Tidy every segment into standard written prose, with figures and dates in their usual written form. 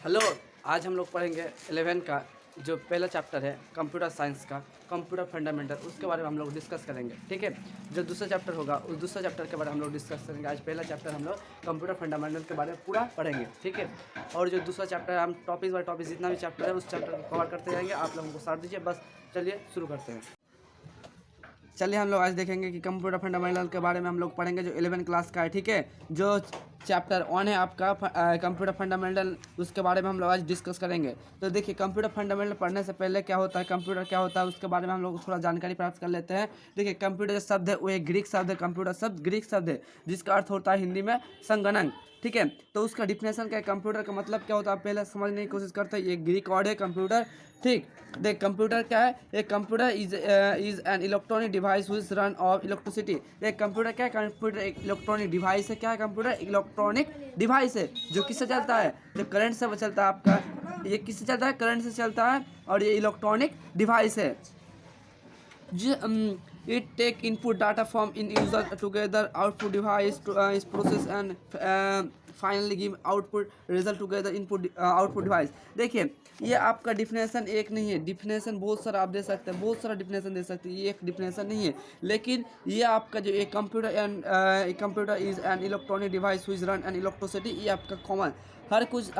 Hello. आज हम लोग पढ़ेंगे 11 का जो पहला चैप्टर है कंप्यूटर साइंस का कंप्यूटर फंडामेंटल, उसके बारे में हम लोग डिस्कस करेंगे। ठीक है, जो दूसरा चैप्टर होगा उस दूसरा चैप्टर के बारे में हम लोग डिस्कस करेंगे। आज पहला चैप्टर हम लोग कंप्यूटर फंडामेंटल के बारे में पूरा पढ़ेंगे। ठीक है, और जो दूसरा चैप्टर है हम टॉपिक बाय टॉपिक जितना भी चैप्टर है उस चैप्टर को कवर करते जाएंगे। आप लोगों को साथ दीजिए। बस चलिए शुरू करते हैं। चलिए हम लोग आज देखेंगे कि कंप्यूटर फंडामेंटल के बारे में हम लोग पढ़ेंगे जो 11 क्लास का है। ठीक है, जो चैप्टर 1 है आपका कंप्यूटर फंडामेंटल, उसके बारे में हम लोग आज डिस्कस करेंगे। तो देखिए, कंप्यूटर फंडामेंटल पढ़ने से पहले क्या होता है, कंप्यूटर क्या होता है, उसके बारे में हम लोग थोड़ा जानकारी प्राप्त कर लेते हैं। देखिए, कंप्यूटर शब्द है वो एक ग्रीक शब्द है। कंप्यूटर शब्द ग्रीक शब्द है जिसका अर्थ होता है हिंदी में संगणक। ठीक है, तो उसका डिफिनेशन क्या है, कंप्यूटर का मतलब क्या होता है, आप पहले समझने की कोशिश करते हैं। ये ग्रीक वर्ड है कंप्यूटर। ठीक, देख कंप्यूटर क्या है, एक computer is an electronic device which run of electricity. एक कंप्यूटर क्या है, कंप्यूटर एक इलेक्ट्रॉनिक डिवाइस है। क्या है कंप्यूटर, इलेक्ट्रॉनिक डिवाइस है जो किससे चलता है, जो करंट से चलता है। आपका ये किससे चलता है, करंट से चलता है, और ये इलेक्ट्रॉनिक डिवाइस है। It take input data from in user together output device to is process and finally give output result together input output device। देखिए, ये आपका डिफिनेशन एक नहीं है, डिफिनेशन बहुत सारा आप दे सकते हैं, बहुत सारा डिफिनेशन दे सकते हैं। ये एक डिफिनेशन नहीं है, लेकिन ये आपका जो एक computer and computer is an electronic device which run an electricity, ये आपका कॉमन हर कुछ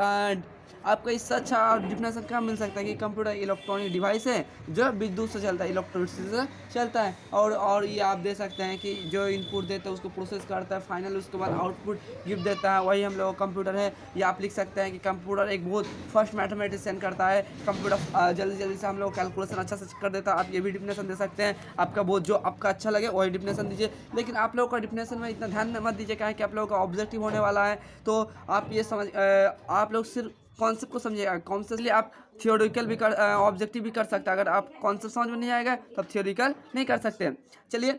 आपका इससे अच्छा डिफिनेशन क्या मिल सकता है कि कंप्यूटर इलेक्ट्रॉनिक डिवाइस है जो विद्युत से चलता है, इलेक्ट्रिसिटी से चलता है। और ये आप दे सकते हैं कि जो इनपुट देता है उसको प्रोसेस करता है, फाइनल उसके बाद आउटपुट गिफ्ट देता है, वही हम लोग कंप्यूटर है। या आप लिख सकते हैं कि कंप्यूटर एक बहुत फर्स्ट मैथमेटिशियन करता है। कंप्यूटर जल्दी जल्दी से हम लोग कैलकुलेशन अच्छा से कर देता है। आप ये भी डिफिनेशन दे सकते हैं। आपका बहुत जो आपका अच्छा लगे वही डिफिनेशन दीजिए, लेकिन आप लोगों का डिफिनेशन में इतना ध्यान मत दीजिए, क्या है कि आप लोगों का ऑब्जेक्टिव होने वाला है। तो आप ये समझ आप लोग सिर्फ कॉन्सेप्ट को समझिएगा। कॉन्सेप्ट लिए आप थियोरिकल भी कर ऑब्जेक्टिव भी कर सकते हैं। अगर आप कॉन्सेप्ट समझ में नहीं आएगा तो आप थियोरिकल नहीं कर सकते। चलिए,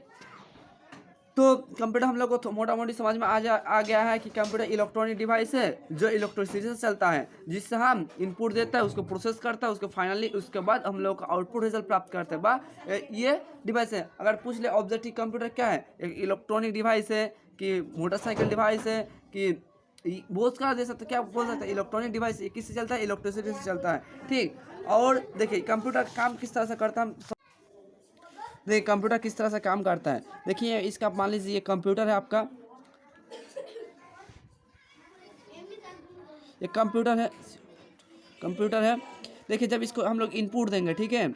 तो कंप्यूटर हम लोग को मोटा मोटी समझ में आ गया है कि कंप्यूटर इलेक्ट्रॉनिक डिवाइस है जो इलेक्ट्रिसिटी से चलता है, जिससे हम इनपुट देता है, उसको प्रोसेस करता है, उसको फाइनली उसके बाद हम लोग का आउटपुट रिजल्ट प्राप्त करते हैं। बा ये डिवाइस है। अगर पूछ ले ऑब्जेक्टिव कंप्यूटर क्या है, एक इलेक्ट्रॉनिक डिवाइस है कि मोटरसाइकिल डिवाइस है कि बहुत सारा दे सकते, क्या बोल सकते हैं, इलेक्ट्रॉनिक डिवाइस किससे चलता है, इलेक्ट्रिसिटी से चलता है। ठीक, और देखिए कंप्यूटर काम किस तरह से करता है। देखिए कंप्यूटर किस तरह से काम करता है। देखिए इसका मान लीजिए ये कंप्यूटर है आपका, ये कंप्यूटर है। देखिए जब इसको हम लोग इनपुट देंगे, ठीक है,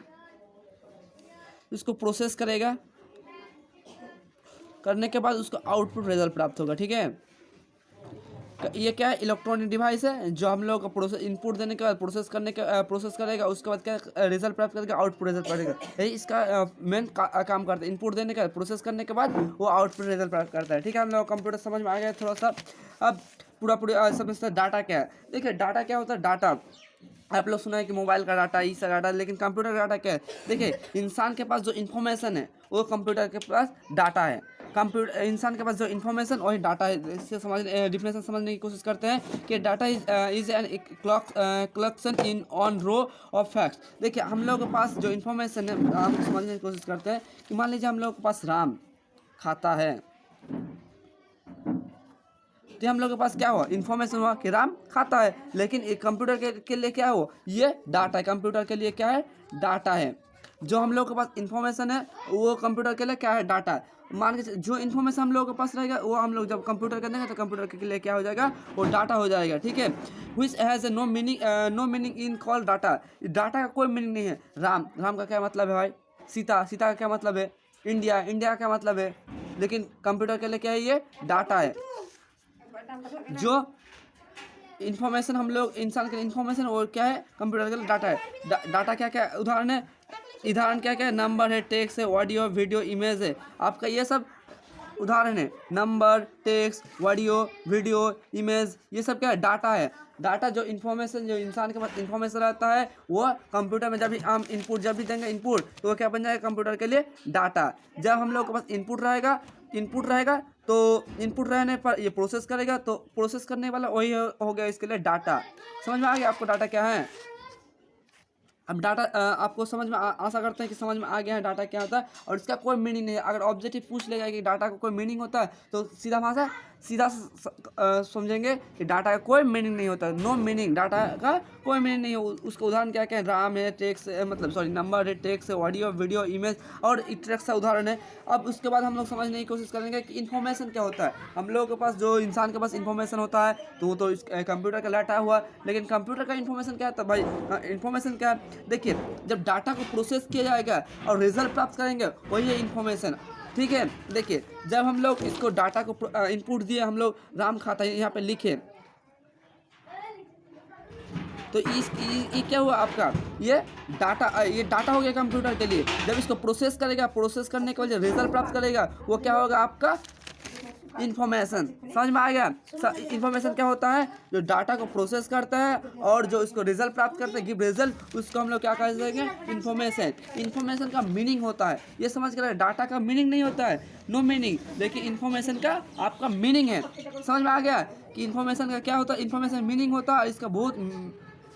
इसको प्रोसेस करेगा, करने के बाद उसको आउटपुट रिजल्ट प्राप्त होगा। ठीक है, ये क्या है, इलेक्ट्रॉनिक डिवाइस है जो हम लोग प्रोसेस इनपुट देने के बाद प्रोसेस करेगा, उसके बाद क्या रिजल्ट प्राप्त करेगा, आउटपुट रिजल्ट करेगा। यही इसका मेन काम करता है। इनपुट देने के बाद प्रोसेस करने के बाद वो आउटपुट रिजल्ट प्राप्त करता है। ठीक है, हम लोग कंप्यूटर समझ में आ गया थोड़ा सा। अब पूरा समझते हैं डाटा क्या है। देखिए डाटा क्या होता है, डाटा आप लोग सुना है कि मोबाइल का डाटा, इसका डाटा, लेकिन कंप्यूटर का डाटा क्या है। देखिए इंसान के पास जो इन्फॉर्मेशन है वो कंप्यूटर के पास डाटा है। कंप्यूटर इंसान के पास जो इन्फॉर्मेशन वही डाटा है। इससे समझ डिफिनेशन समझने की कोशिश करते हैं कि data is an collection in on row of facts. देखिए हम लोग के पास जो इन्फॉर्मेशन है हम समझने की कोशिश करते हैं कि मान लीजिए हम लोग के पास राम खाता है, तो हम लोग के पास क्या हुआ, इन्फॉर्मेशन हुआ कि राम खाता है। लेकिन एक कंप्यूटर के लिए क्या हो, ये डाटा है। कंप्यूटर के लिए क्या है, डाटा है। जो हम लोग के पास इन्फॉर्मेशन है वो कंप्यूटर के लिए क्या है, डाटा है। मान के जो इन्फॉर्मेशन हम लोगों के पास रहेगा वो हम लोग जब कंप्यूटर कर देंगे तो कंप्यूटर के लिए क्या हो जाएगा, वो डाटा हो जाएगा। ठीक है, which has no meaning in call data. Data का कोई मीनिंग नहीं है। राम का क्या मतलब है भाई, सीता का क्या मतलब है, इंडिया का क्या मतलब है। लेकिन कंप्यूटर के लिए क्या है, ये डाटा है। जो इन्फॉर्मेशन हम लोग इंसान के इन्फॉर्मेशन और क्या है, कंप्यूटर का डाटा है। डाटा क्या क्या उदाहरण है, क्या क्या है, नंबर है, टेक्स्ट है, ऑडियो, वीडियो, इमेज है। आपका ये सब उदाहरण है। Number, text, audio, video, image, ये सब क्या है, डाटा है। डाटा जो इन्फॉर्मेशन जो इंसान के पास इन्फॉर्मेशन रहता है वो कंप्यूटर में जब भी हम इनपुट जब भी देंगे इनपुट, तो वो क्या बन जाएगा, कंप्यूटर के लिए डाटा। जब हम लोग के पास इनपुट रहेगा तो इनपुट रहने पर ये प्रोसेस करेगा, तो प्रोसेस करने वाला वही हो गया इसके लिए डाटा। समझ में आ गया आपको डाटा क्या है। अब डाटा आपको समझ में आशा करते हैं कि समझ में आ गया है डाटा क्या होता है और इसका कोई मीनिंग नहीं है। अगर ऑब्जेक्टिव पूछ लेगा कि डाटा का कोई मीनिंग होता है तो सीधा समझेंगे कि डाटा का कोई मीनिंग नहीं होता, नो मीनिंग, डाटा का कोई मीनिंग नहीं है। उसका उदाहरण क्या क्या है, राम है, टेक्स्ट मतलब सॉरी नंबर है, टेक्स्ट है, ऑडियो वीडियो इमेज और टेक्स्ट का उदाहरण है। अब उसके बाद हम लोग समझने की कोशिश करेंगे कि इन्फॉर्मेशन क्या होता है। हम लोगों के पास जो इंसान के पास इन्फॉर्मेशन होता है तो इस कंप्यूटर का डाटा हुआ, लेकिन कंप्यूटर का इन्फॉर्मेशन क्या है तो भाई इन्फॉर्मेशन क्या है, देखिए जब डाटा को प्रोसेस किया जाएगा और रिजल्ट प्राप्त करेंगे वही है इन्फॉर्मेशन, ठीक है। देखिए जब हम लोग इसको डाटा को इनपुट दिए, हम लोग राम खाता है यहाँ पे लिखे, तो ये क्या हुआ आपका, ये डाटा हो गया कंप्यूटर के लिए। जब इसको प्रोसेस करेगा, प्रोसेस करने के बाद रिजल्ट प्राप्त करेगा वो क्या होगा आपका इन्फॉर्मेशन। समझ में आ गया। इन्फॉर्मेशन क्या होता है, जो डाटा को प्रोसेस करता है और जो इसको रिजल्ट प्राप्त करता है, गिव रिजल्ट, उसको हम लोग क्या कह देंगे इन्फॉर्मेशन। इन्फॉर्मेशन का मीनिंग होता है, ये समझ कर, डाटा का मीनिंग नहीं होता है, नो मीनिंग, लेकिन इन्फॉर्मेशन का आपका मीनिंग है। समझ में आ गया कि इन्फॉर्मेशन का क्या होता है, इन्फॉर्मेशन मीनिंग होता है, इसका बहुत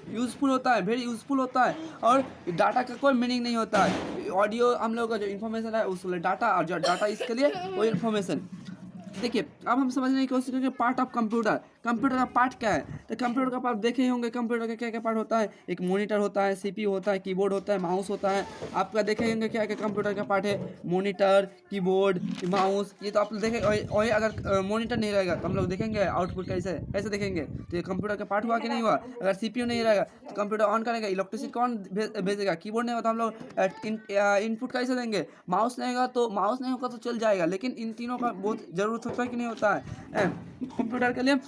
यूज़फुल होता है, वेरी यूज़फुल होता है। और डाटा का कोई मीनिंग नहीं होता है। ऑडियो हम लोग का जो इन्फॉर्मेशन है उसके लिए डाटा, और जो डाटा इसके लिए वो इन्फॉर्मेशन। देखिए अब हम समझने की कोशिश करेंगे पार्ट ऑफ कंप्यूटर। कंप्यूटर का पार्ट क्या है, तो कंप्यूटर का पार्ट देखे ही होंगे, कंप्यूटर का क्या क्या पार्ट होता है, एक मॉनिटर होता है, सीपीयू होता है, कीबोर्ड होता है, माउस होता है। आपका देखे होंगे क्या क्या कंप्यूटर का पार्ट है, मॉनिटर, कीबोर्ड, माउस, ये तो आप देखे। वही अगर मॉनिटर नहीं रहेगा तो हम लोग देखेंगे आउटपुट कैसे कैसे देखेंगे, तो ये कंप्यूटर का पार्ट हुआ कि नहीं हुआ। अगर सीपीयू नहीं रहेगा तो कंप्यूटर ऑन करेगा, इलेक्ट्रिसिटी कौन भेजेगा, कीबोर्ड नहीं होगा तो हम लोग इनपुट कैसे देंगे, माउस नहीं होगा तो चल जाएगा, लेकिन इन तीनों का बहुत ज़रूरत होता है कि नहीं होता है कंप्यूटर के लिए।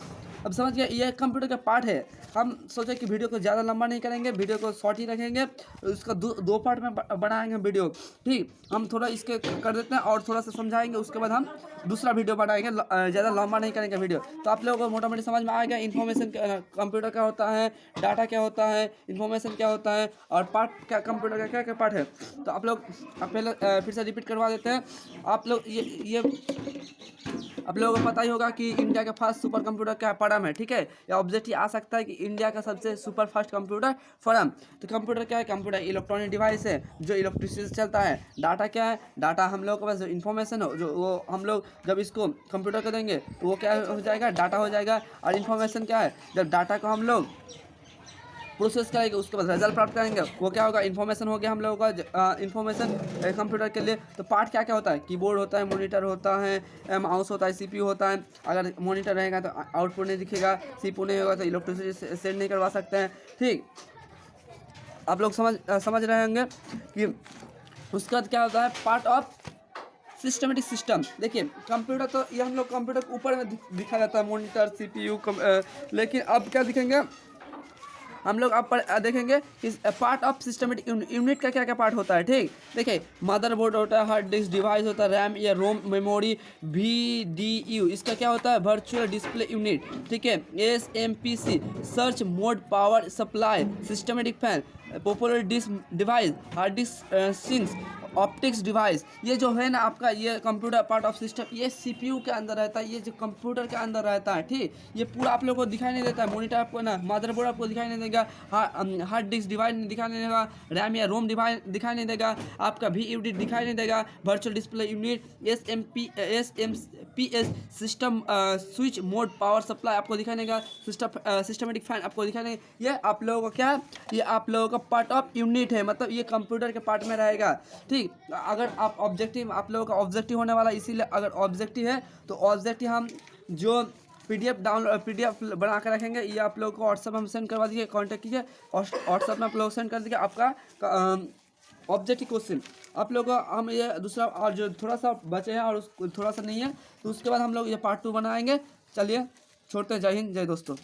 अब समझ गया, ये कंप्यूटर का पार्ट है। हम सोचे कि वीडियो को ज़्यादा लंबा नहीं करेंगे, वीडियो को शॉर्ट ही रखेंगे, उसका दो पार्ट में बनाएंगे वीडियो, ठीक। हम थोड़ा इसके कर देते हैं और थोड़ा सा समझाएंगे, उसके बाद हम दूसरा वीडियो बनाएंगे, ज़्यादा लंबा नहीं करेंगे वीडियो। तो आप लोगों को मोटा मोटी समझ में आ गया इन्फॉर्मेशन कंप्यूटर क्या होता है, डाटा क्या होता है, इन्फॉर्मेशन क्या होता है, और पार्ट क्या कंप्यूटर का क्या क्या पार्ट है। तो आप लोग पहले फिर से रिपीट करवा देते हैं। आप लोग ये आप लोगों को पता ही होगा कि इंडिया का फर्स्ट सुपर कंप्यूटर क्या परम है, ठीक है। या ऑब्जेक्टिव आ सकता है कि इंडिया का सबसे सुपर फास्ट कंप्यूटर परम। तो कंप्यूटर क्या है, कंप्यूटर इलेक्ट्रॉनिक डिवाइस है जो इलेक्ट्रिसिटी से चलता है। डाटा क्या है, डाटा हम लोग के पास जो इन्फॉर्मेशन हो, जो वो हम लोग जब इसको कंप्यूटर को देंगे तो वो क्या हो जाएगा, डाटा हो जाएगा। और इन्फॉर्मेशन क्या है, जब डाटा को हम लोग प्रोसेस करेंगे उसके बाद रिजल्ट प्राप्त करेंगे, वो क्या होगा इन्फॉर्मेशन हो गया हम लोगों का इन्फॉर्मेशन कंप्यूटर के लिए। तो पार्ट क्या क्या होता है, कीबोर्ड होता है, मॉनिटर होता है, माउस होता है, सीपीयू होता है। अगर मॉनिटर रहेगा तो आउटपुट नहीं दिखेगा, सीपीयू नहीं होगा तो इलेक्ट्रिसिटी सेंड नहीं करवा सकते हैं, ठीक। आप लोग समझ रहे होंगे कि उसके बाद क्या होता है पार्ट ऑफ सिस्टमेटिक सिस्टम। देखिए कंप्यूटर तो ये हम लोग कंप्यूटर के ऊपर में दिखा जाता है, मॉनिटर, सीपीयू, लेकिन अब क्या दिखेंगे हम लोग अब देखेंगे कि पार्ट ऑफ सिस्टमेटिक यूनिट का क्या क्या पार्ट होता है, ठीक। देखिए मदरबोर्ड होता है, हार्ड डिस्क डिवाइस होता है, रैम या रोम मेमोरी, VDU, इसका क्या होता है वर्चुअल डिस्प्ले यूनिट, ठीक है। SMPC search mode power supply, systematic fan, popular disk device, hard disk sinks, optics device. ये जो है ना आपका ये कंप्यूटर पार्ट ऑफ सिस्टम, ये सीपीयू के अंदर रहता है, ये जो कंप्यूटर के अंदर रहता है, ठीक। ये पूरा आप लोगों को दिखाई नहीं देता है, मॉनिटर आपको ना, मदरबोर्ड आपको दिखाई नहीं देगा, हार्ड डिस्क डिवाइस दिखाई नहीं देगा, रैम या रोम डिवाइस दिखाई नहीं देगा, आपका VUD दिखाई नहीं देगा, virtual display unit, SMPS system switch mode power supply आपको दिखाई नहीं देगा, सिस्टमेटिक फैन आपको दिखाई नहीं। ये आप लोगों को क्या, ये आप लोगों का पार्ट ऑफ यूनिट है, मतलब ये कंप्यूटर के पार्ट में रहेगा, ठीक। अगर आप ऑब्जेक्टिव, आप लोगों का ऑब्जेक्टिव होने वाला, इसीलिए अगर ऑब्जेक्टिव है तो ऑब्जेक्टिव हम जो PDF बना कर रखेंगे, ये आप लोगों को व्हाट्सएप हम सेंड करवा दीजिए, कांटेक्ट कीजिए, व्हाट्सएप में आप लोग सेंड कर दीजिए आपका ऑब्जेक्टिव क्वेश्चन। आप लोग को हम ये दूसरा और जो थोड़ा सा बचे हैं और थोड़ा सा नहीं है, तो उसके बाद हम लोग ये पार्ट 2 बनाएंगे। चलिए छोड़ते हैं, जय हिंद, जय दोस्तों।